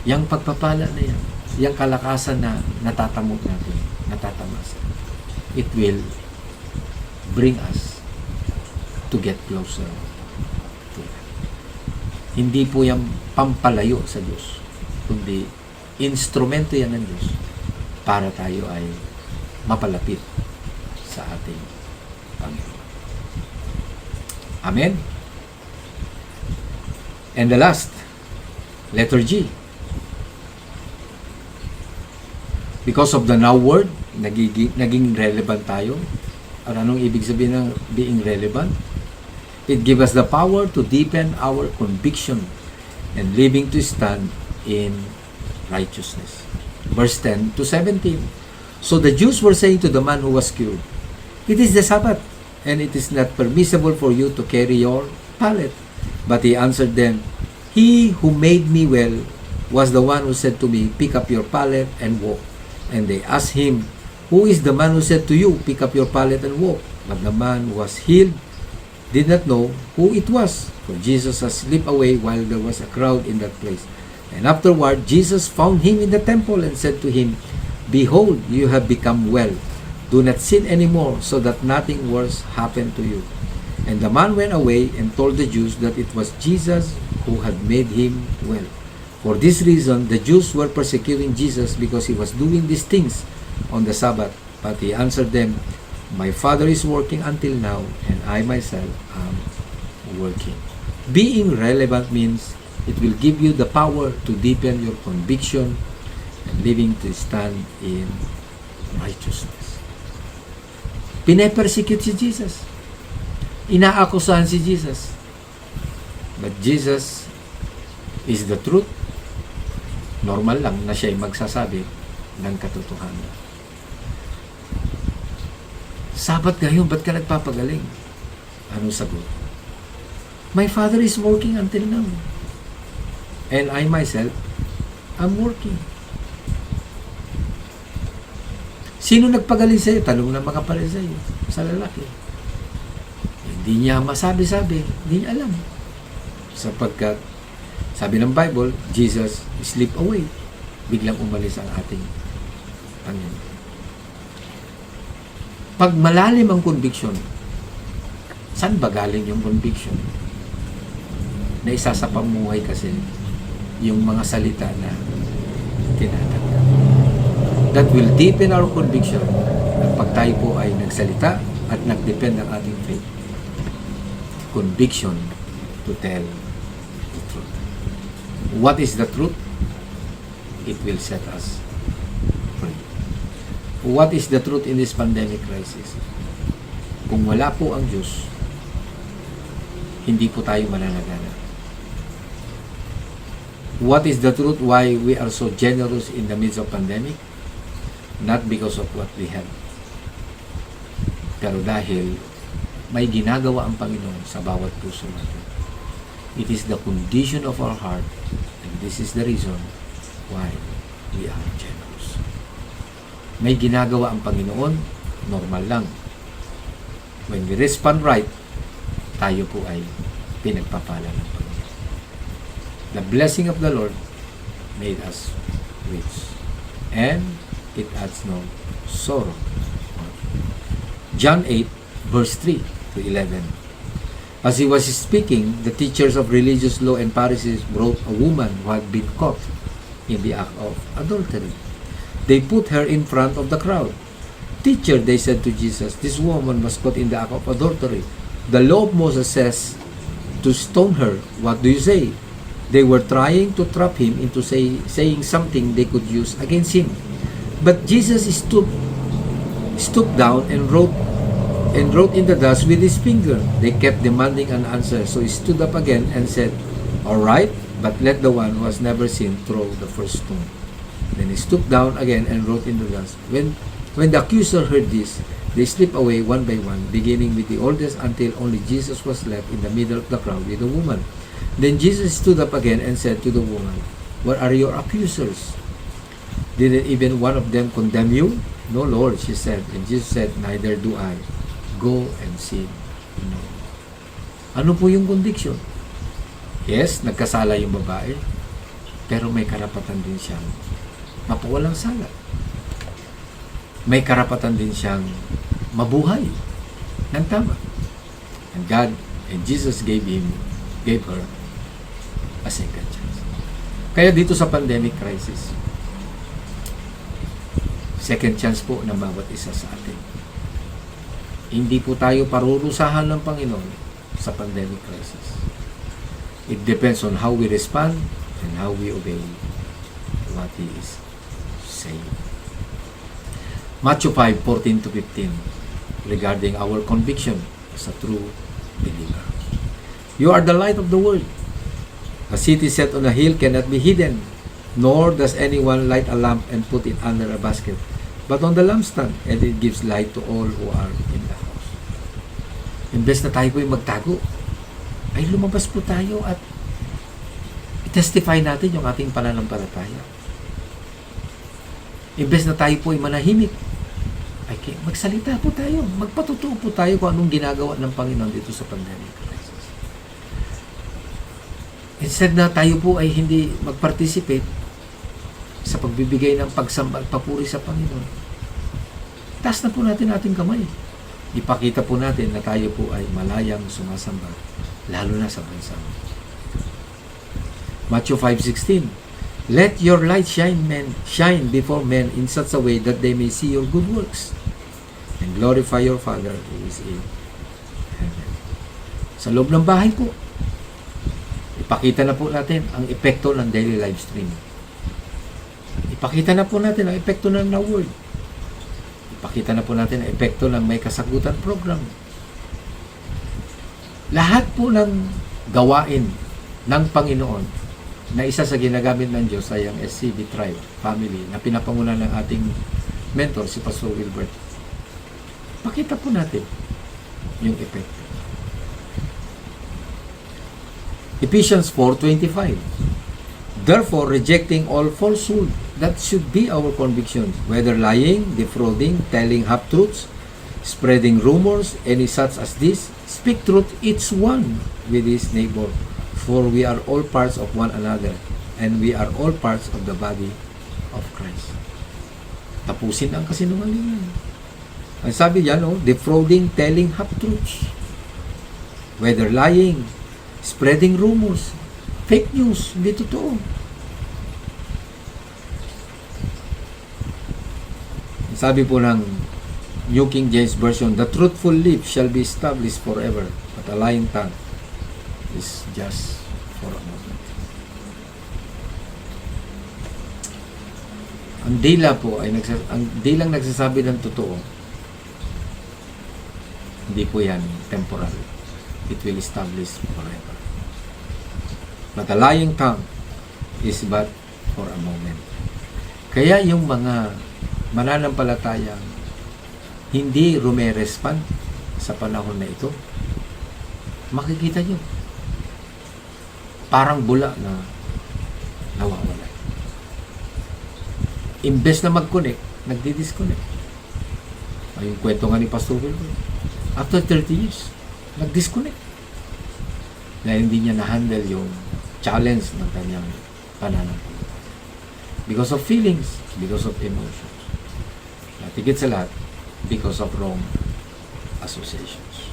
yang pagpapala na yan, yang kalakasan na natatamog natin, natatamasa, it will bring us to get closer to God. Hindi po yung pampalayo sa Diyos, kundi instrumento yan ng Diyos para tayo ay mapalapit sa ating Panginoon. Amen? And the last, letter G. Because of the now word, naging relevant tayo. Anong ibig sabihin ng being relevant? It gives us the power to deepen our conviction and living to stand in righteousness. Verse 10 to 17. So the Jews were saying to the man who was cured, It is the Sabbath, and it is not permissible for you to carry your pallet. But he answered them, He who made me well was the one who said to me, Pick up your pallet and walk. And they asked him, Who is the man who said to you, Pick up your pallet and walk? But the man who was healed did not know who it was, for Jesus had slipped away while there was a crowd in that place. And afterward, Jesus found him in the temple and said to him, Behold, you have become well. Do not sin anymore, so that nothing worse happen to you. And the man went away and told the Jews that it was Jesus who had made him well. For this reason, the Jews were persecuting Jesus because he was doing these things on the Sabbath. But he answered them, My Father is working until now, and I myself am working. Being relevant means it will give you the power to deepen your conviction and living to stand in righteousness. Pine-persecute si Jesus. Inaakusahan si Jesus. But Jesus is the truth. Normal lang na siya'y magsasabi ng katotohanan. Sabat ngayon, ba't ka nagpapagaling? Anong sagot? My Father is working until now. And I myself, I'm working. Sino nagpagaling sa'yo? Tanong na makapalit sa'yo. Sa lalaki. Hindi niya masabi-sabi. Hindi niya alam. Sapagkat, sabi ng Bible, Jesus sleep away. Biglang umalis ang ating Panginoon. Pag malalim ang conviction, saan ba galing yung conviction? Na isa sa pamuhay kasi yung mga salita na tinatanggap. That will deepen our conviction at pag tayo po ay nagsalita at nagdepend ang ating faith. Conviction to tell the truth. What is the truth? It will set us free. What is the truth in this pandemic crisis? Kung wala po ang Diyos, hindi po tayo mananagana. What is the truth why we are so generous in the midst of pandemic? Not because of what we have. Pero dahil may ginagawa ang Panginoon sa bawat puso natin. It is the condition of our heart and this is the reason why we are generous. May ginagawa ang Panginoon, normal lang. When we respond right, tayo po ay pinagpapala ng Panginoon. The blessing of the Lord made us rich. And it adds no sorrow. John 8, verse 3 to 11. As he was speaking, the teachers of religious law and Pharisees brought a woman who had been caught in the act of adultery. They put her in front of the crowd. Teacher, they said to Jesus, this woman was caught in the act of adultery. The law of Moses says to stone her. What do you say? They were trying to trap him into saying something they could use against him. But Jesus stooped down and wrote in the dust with his finger. They kept demanding an answer, so he stood up again and said, all right, but let the one who has never sinned throw the first stone. Then he stooped down again and wrote in the dust. When the accuser heard this, they slipped away one by one, beginning with the oldest until only Jesus was left in the middle of the crowd with the woman. Then Jesus stood up again and said to the woman, where are your accusers? Didn't even one of them condemn you? No, Lord, she said. And Jesus said, neither do I. Go and sin no more. Ano po yung conviction? Yes, nagkasala yung babae, pero may karapatan din siyang mapawalang sala. May karapatan din siyang mabuhay ng tama. And God and Jesus gave her a second chance. Kaya dito sa pandemic crisis, second chance po ng bawat isa sa atin. Hindi po tayo parurusahan ng Panginoon sa pandemic crisis. It depends on how we respond and how we obey what He is saying. Matthew 5:14 to 15 regarding our conviction as a true believer. You are the light of the world. A city set on a hill cannot be hidden, nor does anyone light a lamp and put it under a basket, but on the lampstand, and it gives light to all who are in the house. Imbes na tayo po yung magtago, ay lumabas po tayo at i-testify natin yung ating pananampalataya. Imbes na tayo po ay manahimik, ay magsalita po tayo, magpatutuo po tayo kung anong ginagawa ng Panginoon dito sa pandemic crisis. Instead na tayo po ay hindi mag-participate sa pagbibigay ng pagsamba at papuri sa Panginoon, taas na po natin ating kamay. Ipakita po natin na tayo po ay malayang sumasamba, lalo na sa bansa. Matthew 5:16, let your light shine before men in such a way that they may see your good works and glorify your Father who is in heaven. Sa loob ng bahay po, ipakita na po natin ang epekto ng daily live stream. Ipakita na po natin ang epekto ng The Word. Ipakita na po natin ang epekto ng May Kasagutan program. Lahat po ng gawain ng Panginoon na isa sa ginagamit ng Diyos ay ang SCB Tribe family na pinapanguna ng ating mentor, si Pastor Wilbert. Pakita po natin yung epekto. Ephesians 4:25. Therefore, rejecting all falsehood, that should be our conviction, whether lying, defrauding, telling half-truths, spreading rumors, any such as this, speak truth each one with his neighbor, for we are all parts of one another, and we are all parts of the body of Christ. Tapusin ang kasinungalingan. Ang sabi diyan, defrauding, telling half-truths, whether lying, spreading rumors, fake news, hindi totoo. Sabi po ng New King James Version, the truthful lips shall be established forever, but a lying tongue is just for a moment. Ang dila po ay ang dilang nagsasabi ng totoo. Hindi po yan temporary. It will establish forever. But a lying tongue is but for a moment. Kaya yung mga mananampalatayang hindi rumerespond sa panahon na ito, makikita nyo, parang bula na nawawala. Imbes na mag-connect, nagdi-disconnect. Ay, yung kwento nga ni Pastor Wilbur, after 30 years, nag-disconnect. Dahil hindi niya na-handle yung challenge ng kanyang pananampalataya. Because of feelings, because of emotions. At higit sa lahat, because of wrong associations.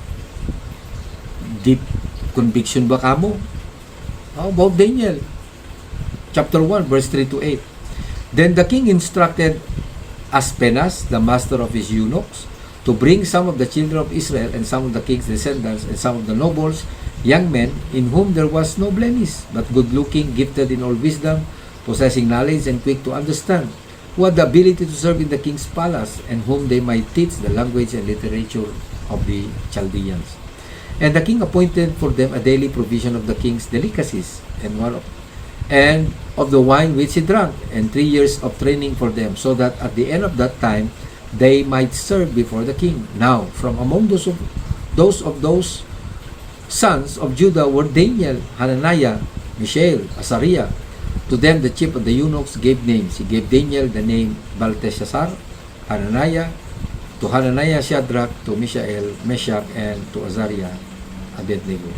Deep conviction ba kamo? How about Daniel? Chapter 1, verse 3 to 8. Then the king instructed Aspenas, the master of his eunuchs, to bring some of the children of Israel and some of the king's descendants and some of the nobles, young men, in whom there was no blemish, but good-looking, gifted in all wisdom, possessing knowledge and quick to understand, who had the ability to serve in the king's palace, and whom they might teach the language and literature of the Chaldeans. And the king appointed for them a daily provision of the king's delicacies, and of the wine which he drank, and 3 years of training for them, so that at the end of that time they might serve before the king. Now, from among those sons of Judah were Daniel, Hananiah, Mishael, Azariah. To them the chief of the eunuchs gave names. He gave Daniel the name Belteshazzar, Hananiah, to Hananiah Shadrach, to Mishael Meshach, and to Azariah Abednego.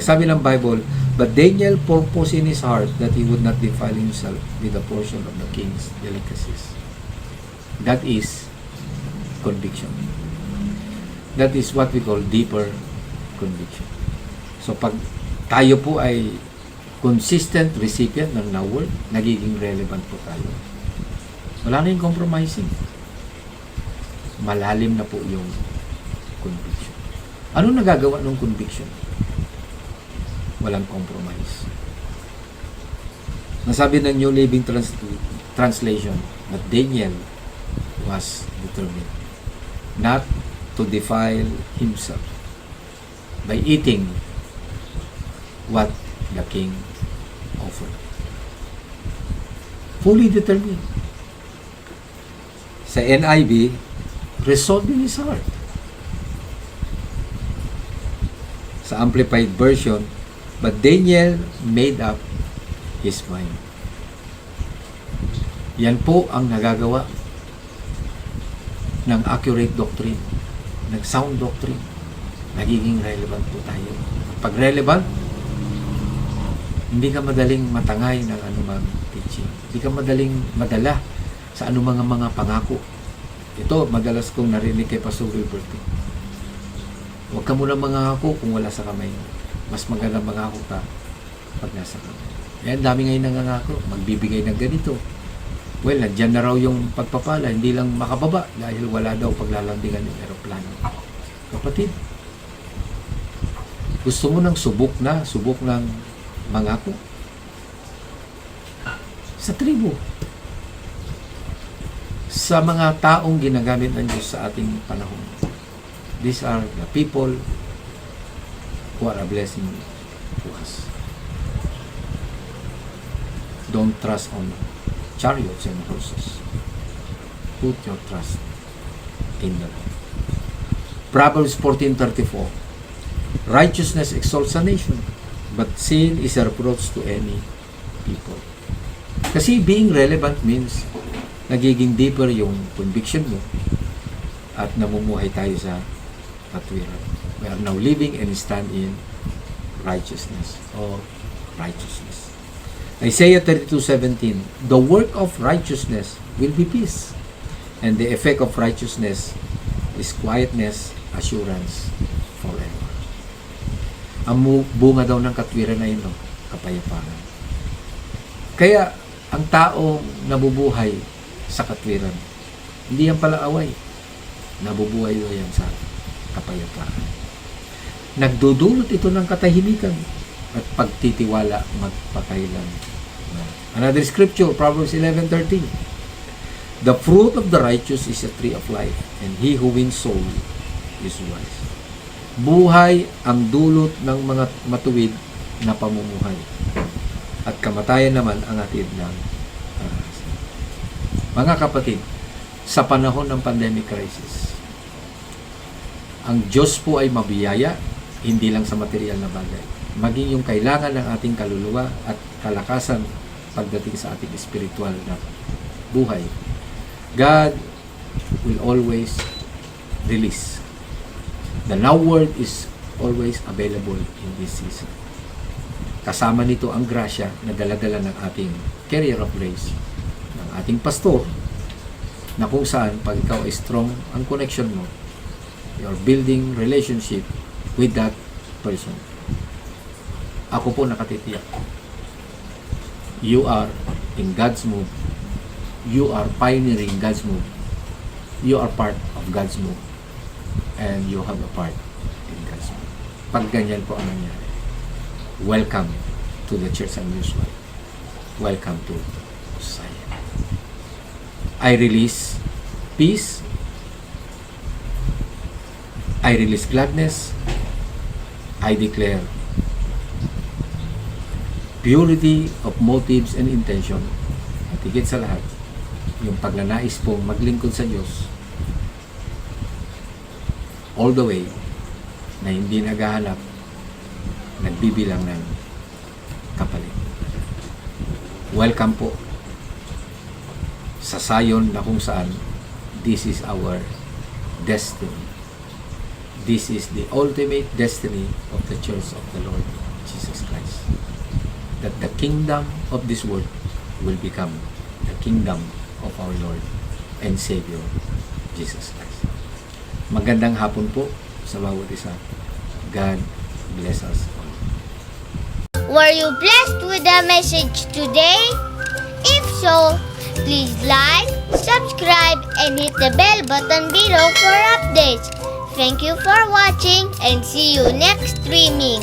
Sabi ng Bible, but Daniel purposed in his heart that he would not defile himself with a portion of the king's delicacies. That is conviction. That is what we call deeper conviction. So pag tayo po ay consistent recipient ng word, nagiging relevant po tayo. Wala na yung compromising. Malalim na po yung conviction. Ano nagagawa ng conviction? Walang compromise. Nasabi ng New Living Translation that Daniel was determined not to defile himself by eating what the king offered. Fully determined. Sa NIV, resolved in his heart. Sa Amplified Version, but Daniel made up his mind. Yan po ang nagagawa ng accurate doctrine, ng sound doctrine. Nagiging relevant po tayo. Pag relevant, hindi ka madaling matangay ng anumang teaching. Hindi ka madaling madala sa anumang mga pangako. Ito, madalas kong narinig kay Pastor Wilbert. Huwag ka muna mangako kung wala sa kamay. Mas maganda mangako ka pag nasa kamay. Yan, dami ngayon nangangako. Magbibigay ng ganito. Well, nandiyan na raw yung pagpapala. Hindi lang makababa dahil wala daw paglalambingan ng aeroplano. Kapatid, gusto mo ng subok ng mangako? Sa tribo. Sa mga taong ginagamit ng Diyos sa ating panahon. These are the people who are a blessing to us. Don't trust on chariots and horses. Put your trust in the Lord. Proverbs 14:34. Righteousness exalts a nation, But sin is a reproach to any people. Kasi being relevant means nagiging deeper yung conviction mo at namumuhay tayo sa katwiran. We are now living and stand in righteousness or righteousness. Isaiah 32:17, the work of righteousness will be peace, and the effect of righteousness is quietness, assurance forever. Ang bunga daw ng katwiran ay kapayapaan. Kaya ang taong nabubuhay sa katwiran, hindi yan pala away. Nabubuhay daw yan sa kapayapaan. Nagdudulot ito ng katahimikan at pagtitiwala magpakailan. Another scripture, Proverbs 11:13. The fruit of the righteous is a tree of life, and he who wins soul is wise. Buhay ang dulot ng mga matuwid na pamumuhay, at kamatayan naman ang hatid ng karahasan. Mga kapatid, sa panahon ng pandemic crisis, ang Diyos po ay mabiyaya, hindi lang sa material na bagay, maging yung kailangan ng ating kaluluwa at kalakasan pagdating sa ating spiritual na buhay. God will always release. The now word is always available in this season. Kasama nito ang grasya na dala-dala ng ating carrier of grace, ng ating pastor, na kung saan pag ikaw ay strong ang connection mo, you're building relationship with that person. Ako po nakatitiyak. You are in God's move. You are pioneering God's move. You are part of God's move. And you have a part in God's move. Pag ganyan po ang nangyari, welcome to the Church Unusual. Welcome to Zion. I release peace. I release gladness. I declare purity of motives and intention, at higit sa lahat, yung pagnanais pong maglingkod sa Diyos all the way, na hindi naghahanap, nagbibilang ng kapalit. Welcome po sa Zion na kung saan this is our destiny. This is the ultimate destiny of the Church of the Lord Jesus Christ. That the kingdom of this world will become the kingdom of our Lord and Savior, Jesus Christ. Magandang hapon po sa bawat isa. God bless us all. Were you blessed with the message today? If so, please like, subscribe, and hit the bell button below for updates. Thank you for watching and see you next streaming.